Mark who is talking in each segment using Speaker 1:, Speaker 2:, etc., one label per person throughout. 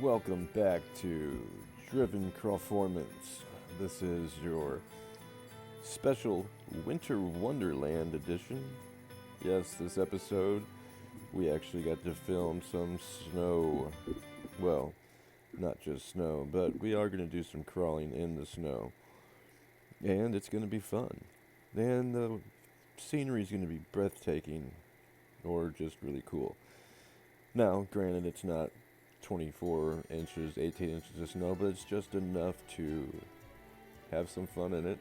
Speaker 1: Welcome back to Driven Performance. This is your special Winter Wonderland edition. Yes, this episode we actually got to film some snow. Well, not just snow, but we are going to do some crawling in the snow. And it's going to be fun. And the scenery is going to be breathtaking or just really cool. Now, granted, it's not 24 inches, 18 inches of snow, but it's just enough to have some fun in it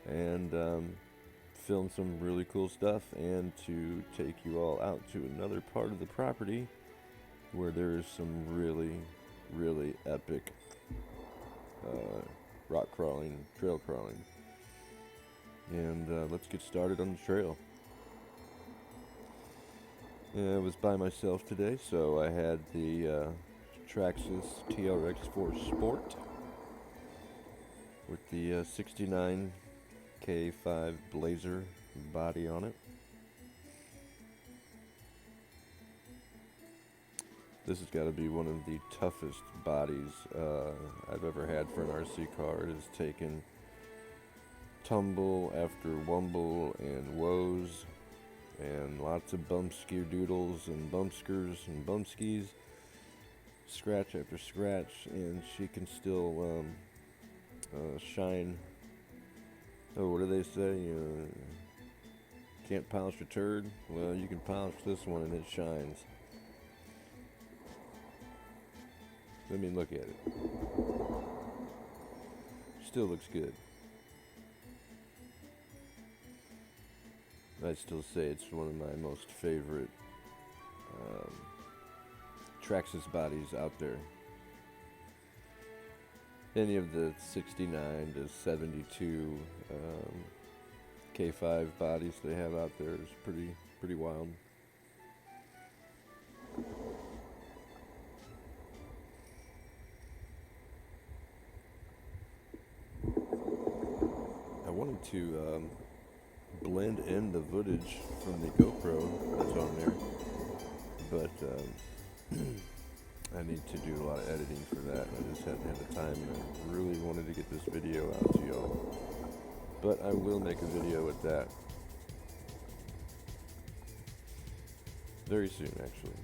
Speaker 1: and film some really cool stuff and to take you all out to another part of the property where there's some really, really epic rock crawling, trail crawling. And let's get started on the trail. I was by myself today, so I had the TRX-4 Sport with the 69 K5 Blazer body on it. This has got to be one of the toughest bodies I've ever had for an RC car. It has taken tumble after wumble and woes, and lots of bump ski doodles and bumpskers and bumpskis, scratch after scratch, and she can still shine. Oh, what do they say? Can't polish a turd? Well, you can polish this one and it shines. Let me look at it. Still looks good. I'd still say it's one of my most favorite Traxxas bodies out there. Any of the 69 to 72 K5 bodies they have out there is pretty wild. I wanted to blend in the footage from the GoPro that's on there, but I need to do a lot of editing for that. I just hadn't had the time, and I really wanted to get this video out to y'all. But I will make a video with that very soon, actually.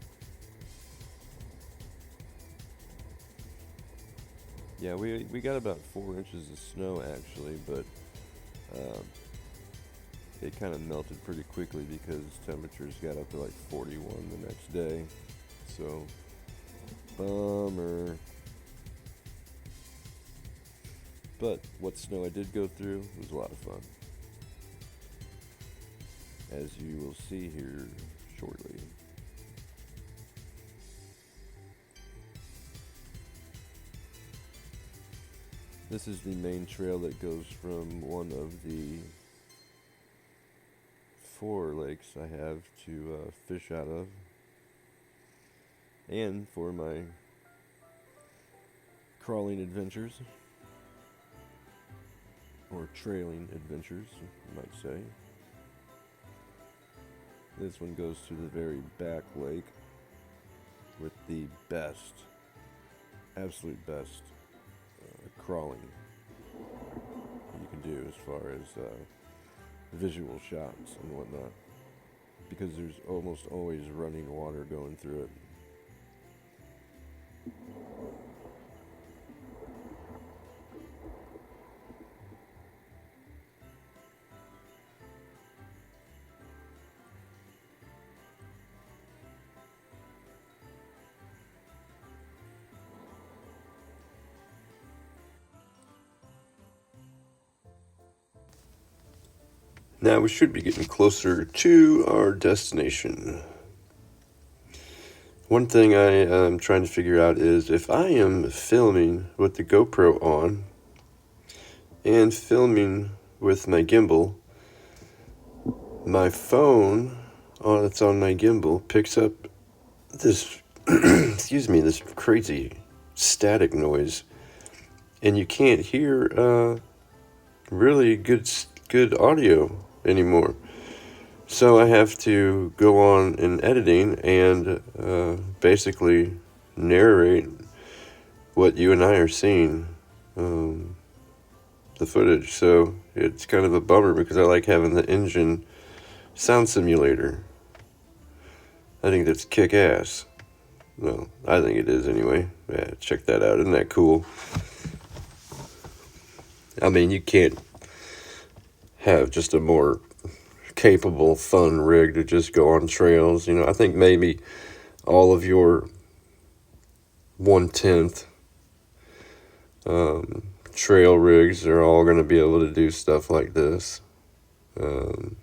Speaker 1: Yeah, we got about 4 inches of snow actually, but it kind of melted pretty quickly because temperatures got up to like 41 the next day. So, bummer. But what snow I did go through was a lot of fun, as you will see here shortly. This is the main trail that goes from one of the 4 lakes I have to fish out of, and for my crawling adventures, or trailing adventures, you might say. This one goes to the very back lake with the best, absolute best crawling you can do as far as visual shots and whatnot, because there's almost always running water going through it. Now we should be getting closer to our destination. One thing I am trying to figure out is if I am filming with the GoPro on and filming with my gimbal, my phone that's on my gimbal picks up this this crazy static noise, and you can't hear really good audio anymore. So I have to go on in editing and basically narrate what you and I are seeing, the footage. So it's kind of a bummer because I like having the engine sound simulator. I think that's kick-ass. Well, I think it is anyway. Yeah, check that out. Isn't that cool? I mean, you can't have just a more capable, fun rig to just go on trails. You know, I think maybe all of your 1/10 trail rigs are all going to be able to do stuff like this. Of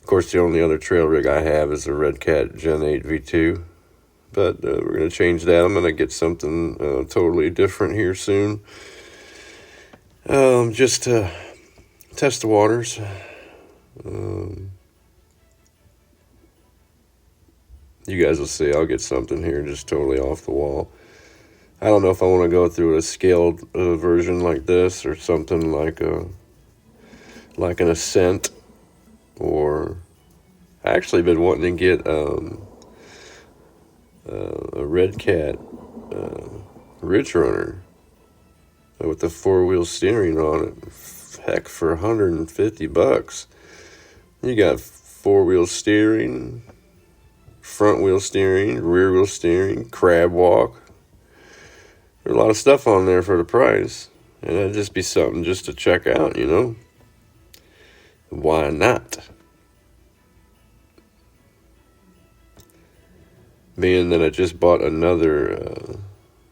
Speaker 1: course, the only other trail rig I have is a Red Cat Gen 8 V2. But we're going to change that. I'm going to get something totally different here soon. Just to test the waters. You guys will see. I'll get something here just totally off the wall. I don't know if I want to go through a scaled version like this or something like an Ascent, or I actually been wanting to get a Red Cat Ridge Runner with the 4-wheel steering on it. Heck, for $150. You got 4-wheel steering, front wheel steering, rear wheel steering, crab walk. There's a lot of stuff on there for the price. And that'd just be something just to check out, you know? Why not? Being that I just bought another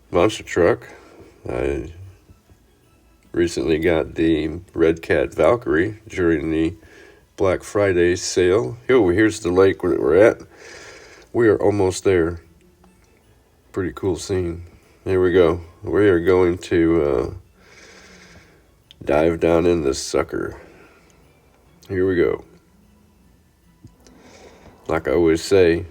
Speaker 1: monster truck, I recently got the Red Cat Valkyrie during the Black Friday sale. Here's the lake where we're at. We are almost there. Pretty cool scene. Here we go. We are going to dive down in this sucker. Here we go. Like I always say,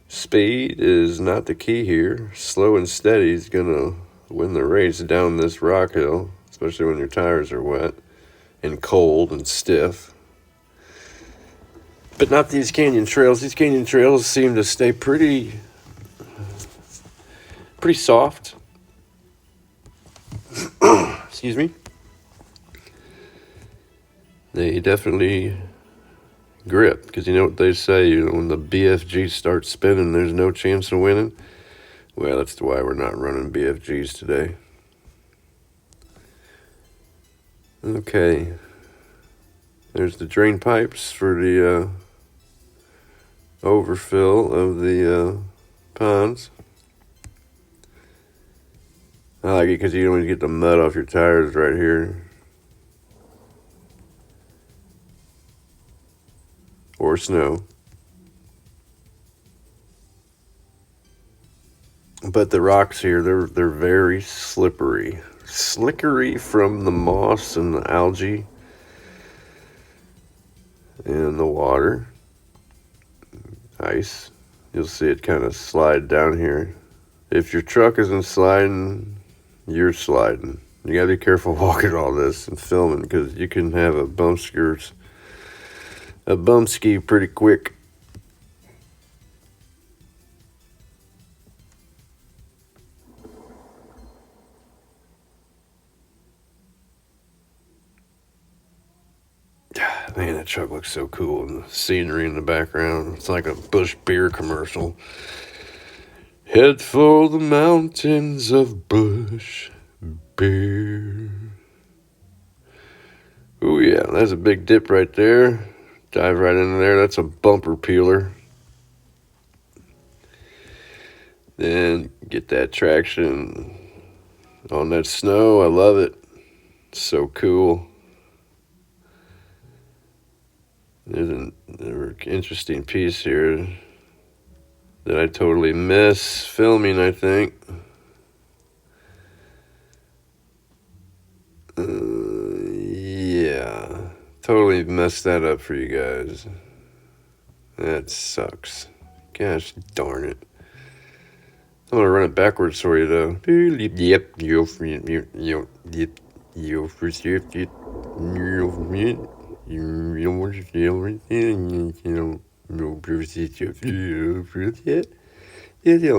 Speaker 1: speed is not the key here. Slow and steady is gonna win the race down this rock hill, especially when your tires are wet and cold and stiff. But not these canyon trails. These canyon trails seem to stay pretty soft. Excuse me. They definitely grip, because you know what they say, you know, when the BFG starts spinning, there's no chance of winning. Well, that's why we're not running BFGs today. Okay. There's the drain pipes for the overfill of the ponds. I like it because you don't even get the mud off your tires right here. Or snow. But the rocks here, they're very slippery. Slickery from the moss and the algae and the water. Ice. You'll see it kind of slide down here. If your truck isn't sliding, you're sliding. You gotta be careful walking all this and filming, because you can have a bump ski pretty quick. Man, that truck looks so cool, and the scenery in the background. It's like a Busch beer commercial. Head for the mountains of Busch beer. Oh yeah, that's a big dip right there. Dive right into there. That's a bumper peeler. Then get that traction on that snow. I love it. It's so cool. There's an interesting piece here that I totally miss filming, I think. Yeah, totally messed that up for you guys. That sucks. Gosh darn it. I'm gonna run it backwards for you though. Yep,
Speaker 2: Det er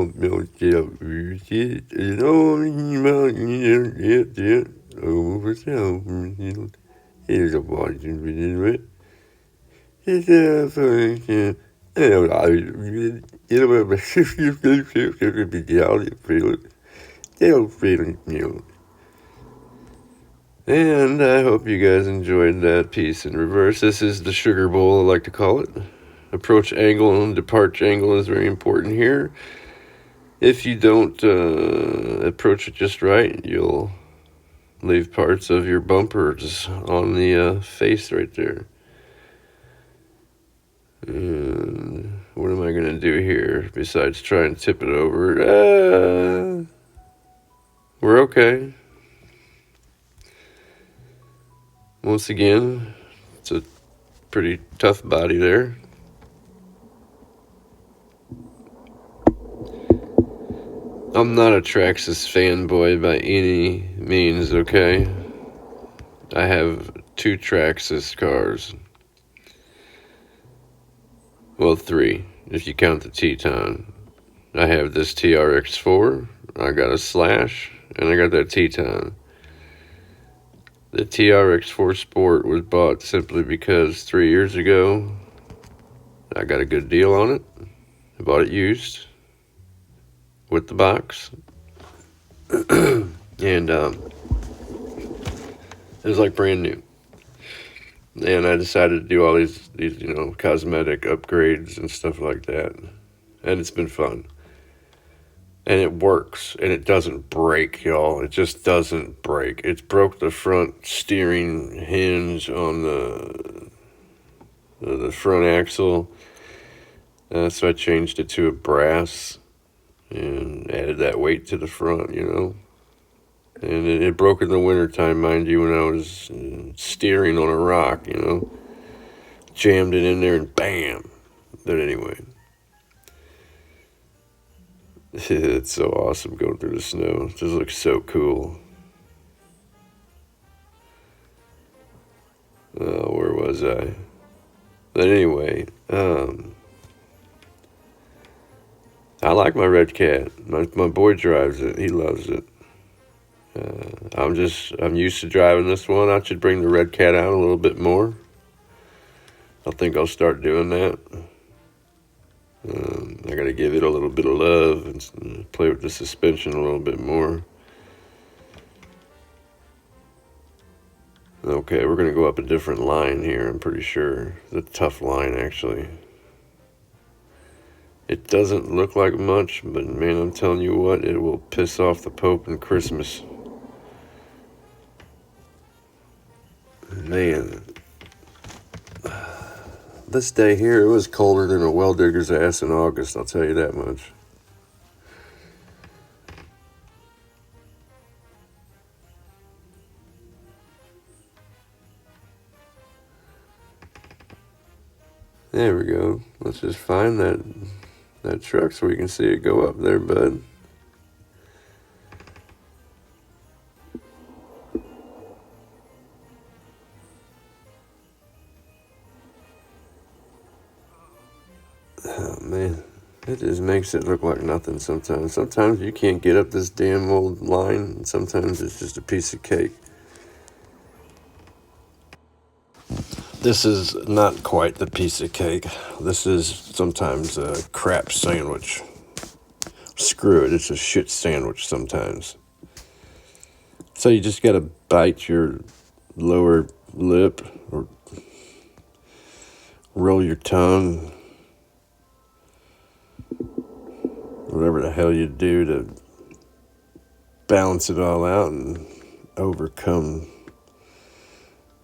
Speaker 2: And I hope you guys enjoyed that piece in reverse. This is the sugar bowl, I like to call it. Approach angle and departure angle is very important here. If you don't approach it just right, you'll leave parts of your bumpers on the face right there. And what am I going to do here besides try and tip it over? We're okay. Once again, it's a pretty tough body there. I'm not a Traxxas fanboy by any means, okay? I have 2 Traxxas cars. Well, 3, if you count the Teton. I have this TRX-4, I got a Slash, and I got that Teton. The TRX-4 Sport was bought simply because 3 years ago, I got a good deal on it. I bought it used with the box. And it was like brand new. And I decided to do all these cosmetic upgrades and stuff like that. And it's been fun. And it works. And it doesn't break, y'all. It just doesn't break. It's broke the front steering hinge on the front axle. So I changed it to a brass and added that weight to the front, And it broke in the wintertime, mind you, when I was steering on a rock, Jammed it in there and bam. But anyway. It's so awesome going through the snow. It just looks so cool. Where was I? But anyway, I like my red cat. My boy drives it. He loves it. I'm used to driving this one. I should bring the red cat out a little bit more. I think I'll start doing that. I gotta give it a little bit of love and play with the suspension a little bit more. Okay, we're gonna go up a different line here, I'm pretty sure. It's a tough line, actually. It doesn't look like much, but man, I'm telling you what, it will piss off the Pope in Christmas. Man, this day here, it was colder than a well digger's ass in August, I'll tell you that much. There we go. Let's just find that truck so we can see it go up there, bud. Oh, man. It just makes it look like nothing sometimes. Sometimes you can't get up this damn old line, and sometimes it's just a piece of cake. This is not quite the piece of cake. This is sometimes a crap sandwich. Screw it, it's a shit sandwich sometimes. So you just gotta bite your lower lip or roll your tongue, whatever the hell you do to balance it all out and overcome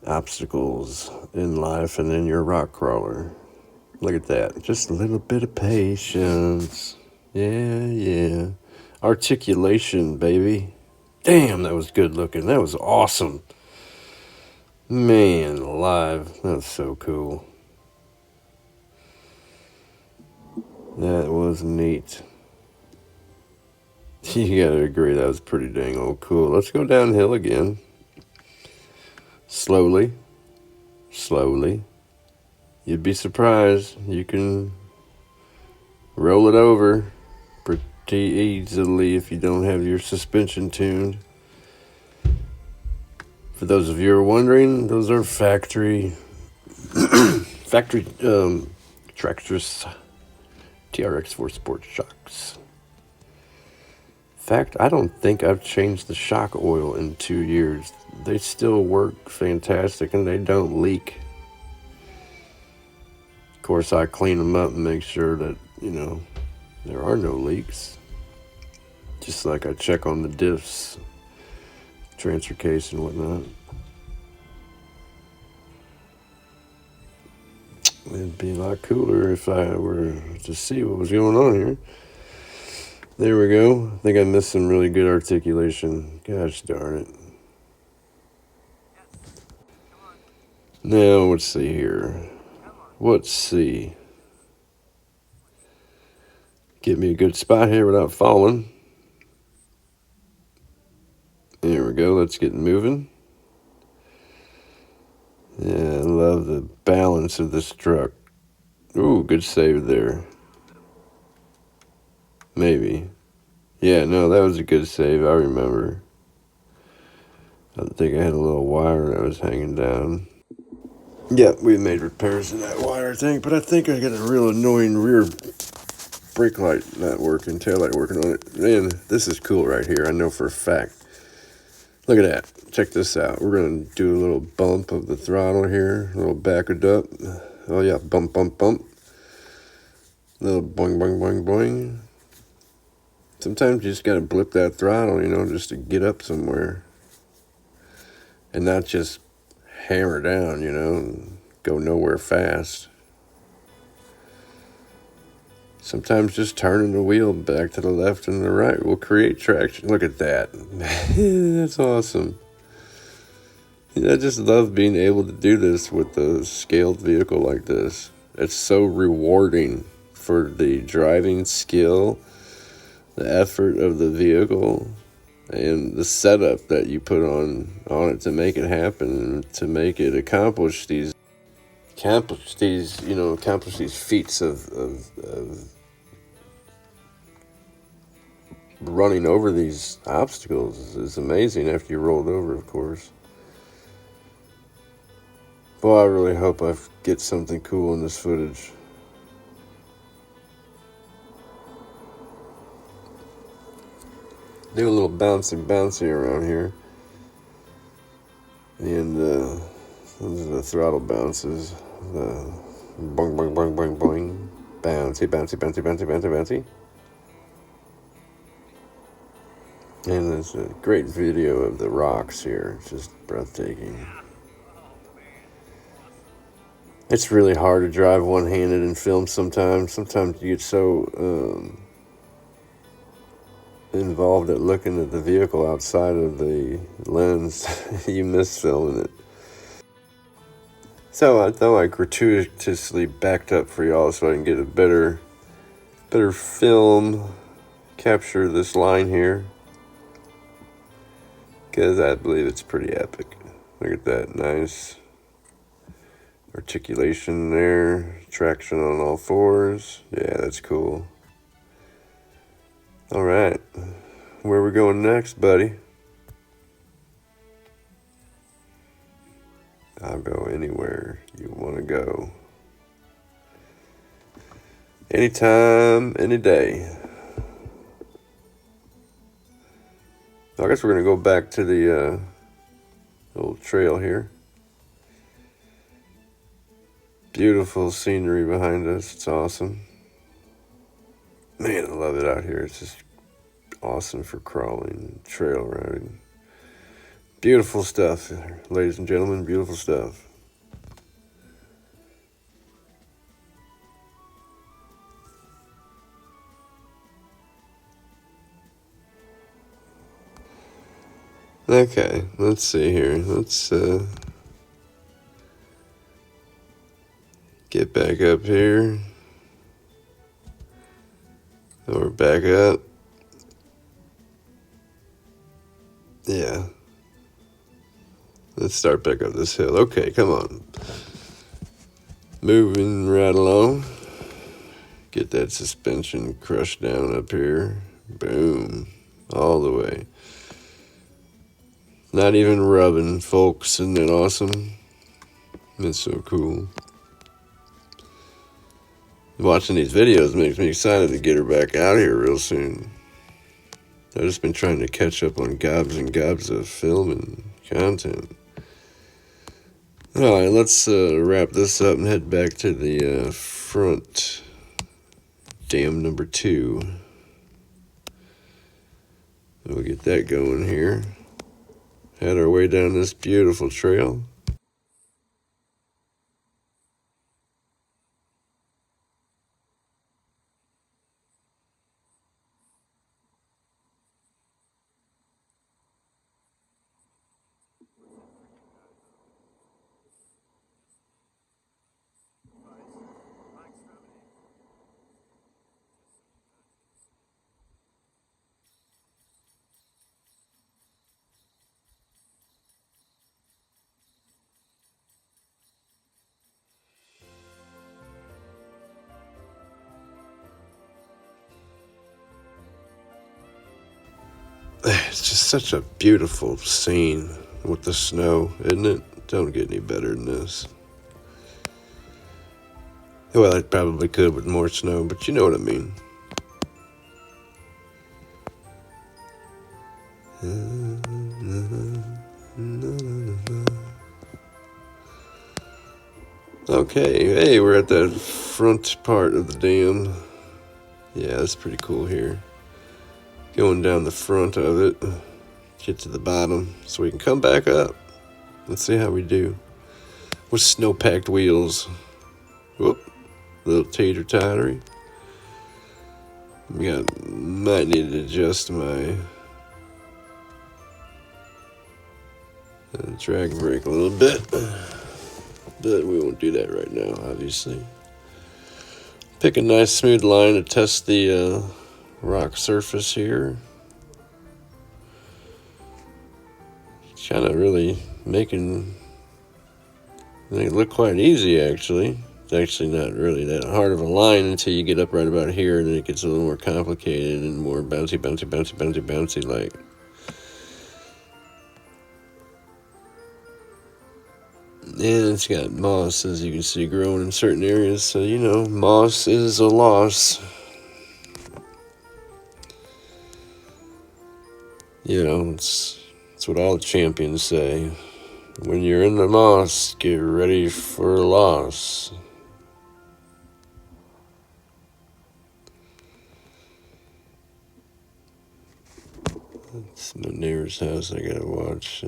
Speaker 2: obstacles in life and in your rock crawler. Look at that. Just a little bit of patience. Yeah. Articulation, baby. Damn, that was good looking. That was awesome. Man, alive. That was so cool. That was neat. You gotta agree, that was pretty dang old cool. Let's go downhill again. Slowly. You'd be surprised. You can roll it over easily if you don't have your suspension tuned. For those of you who are wondering, those are factory Tractors TRX-4 Sport shocks. In fact, I don't think I've changed the shock oil in 2 years. They still work fantastic and they don't leak. Of course, I clean them up and make sure that, there are no leaks. Just like I check on the diffs, transfer case and whatnot. It'd be a lot cooler if I were to see what was going on here. There we go. I think I missed some really good articulation. Gosh darn it. Now, let's see here. Let's see. Get me a good spot here without falling. There we go. Let's get moving. Yeah, I love the balance of this truck. Ooh, good save there. Maybe. Yeah, no, that was a good save. I remember. I think I had a little wire that was hanging down. Yeah, we made repairs in that wire, I think. But I think I got a real annoying rear brake light not working, tail light working on it. Man, this is cool right here. I know for a fact. Look at that. Check this out. We're going to do a little bump of the throttle here. A little backward up. Oh, yeah. Bump, bump, bump. A little boing, boing, boing, boing. Sometimes you just got to blip that throttle, just to get up somewhere. And not just hammer down, and go nowhere fast. Sometimes just turning the wheel back to the left and the right will create traction. Look at that. That's awesome. I just love being able to do this with a scaled vehicle like this. It's so rewarding for the driving skill, the effort of the vehicle, and the setup that you put on it to make it happen, to make it accomplish these feats of running over these obstacles is amazing after you rolled over, of course. Boy, I really hope I get something cool in this footage. Do a little bouncy around here. And those are the throttle bounces. The boing, boing, boing, boing, boing. Bouncy, bouncy, bouncy, bouncy, bouncy, bouncy. And there's a great video of the rocks here. It's just breathtaking. It's really hard to drive one-handed and film sometimes. Sometimes you get so involved at looking at the vehicle outside of the lens, you miss filming it. So I thought I gratuitously backed up for y'all so I can get a better film, capture this line here. Because I believe it's pretty epic. Look at that, nice articulation there, traction on all fours. Yeah, that's cool. All right, where we going next, buddy? I'll go anywhere you want to go. Anytime, any day. I guess we're going to go back to the old trail here. Beautiful scenery behind us. It's awesome. Man, I love it out here. It's just awesome for crawling, trail riding. Beautiful stuff, ladies and gentlemen. Beautiful stuff. Okay, let's see here. Let's get back up here. Or back up. Yeah. Let's start back up this hill. Okay, come on. Moving right along. Get that suspension crushed down up here. Boom. All the way. Not even rubbing, folks. Isn't that awesome? That's so cool. Watching these videos makes me excited to get her back out here real soon. I've just been trying to catch up on gobs and gobs of film and content. Alright, let's wrap this up and head back to the front dam number 2. We'll get that going here. Head our way down this beautiful trail. It's just such a beautiful scene with the snow, isn't it? Don't get any better than this. Well, it probably could with more snow, but you know what I mean. Okay, hey, we're at the front part of the dam. Yeah, that's pretty cool here. Going down the front of it, get to the bottom so we can come back up. Let's see how we do with snow-packed wheels. Whoop, little tater-tottery. Might need to adjust my drag brake a little bit, but we won't do that right now, obviously. Pick a nice smooth line to test the rock surface here. It's kind of really making it look quite easy, actually. It's actually not really that hard of a line until you get up right about here, and then it gets a little more complicated and more bouncy like. And it's got moss, as you can see, growing in certain areas, so you know, moss is a loss. You know, it's what all the champions say. When you're in the moss, get ready for a loss. It's my neighbor's house. I gotta watch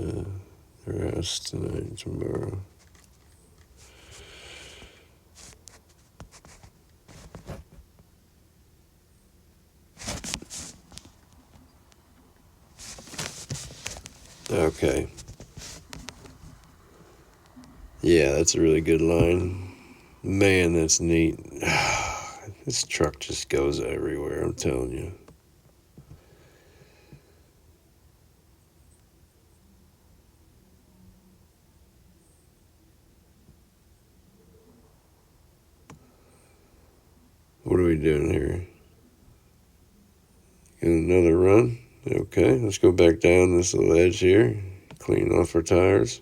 Speaker 2: their house tonight, tomorrow. Okay. Yeah, that's a really good line. Man, that's neat. This truck just goes everywhere, I'm telling you. What are we doing here? Get another run? Okay, let's go back down this little edge here. Clean off our tires.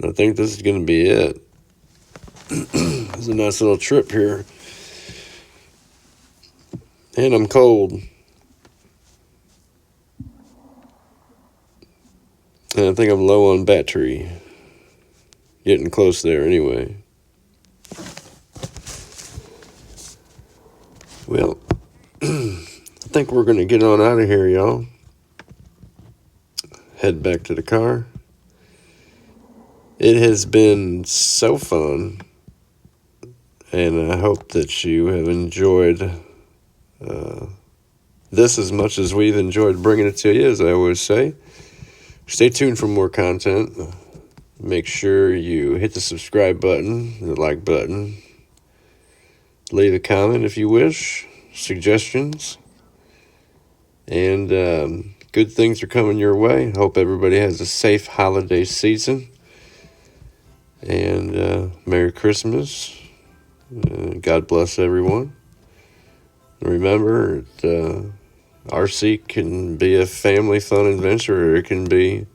Speaker 2: I think this is going to be it. It's a nice little trip here. And I'm cold. And I think I'm low on battery. Getting close there anyway. Well, I think we're going to get on out of here, y'all. Head back to the car. It has been so fun. And I hope that you have enjoyed this as much as we've enjoyed bringing it to you, as I always say. Stay tuned for more content. Make sure you hit the subscribe button, the like button. Leave a comment if you wish, suggestions. And good things are coming your way. Hope everybody has a safe holiday season. And Merry Christmas. God bless everyone. Remember, RC can be a family fun adventure, or it can be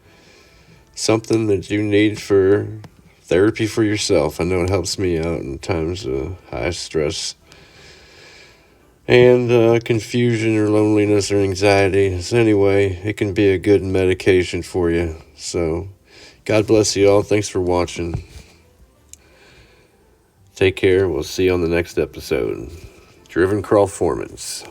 Speaker 2: something that you need for therapy for yourself. I know it helps me out in times of high stress and confusion or loneliness or anxiety. So anyway, it can be a good medication for you. So God bless you all. Thanks for watching. Take care. We'll see you on the next episode. Driven Crawlformance.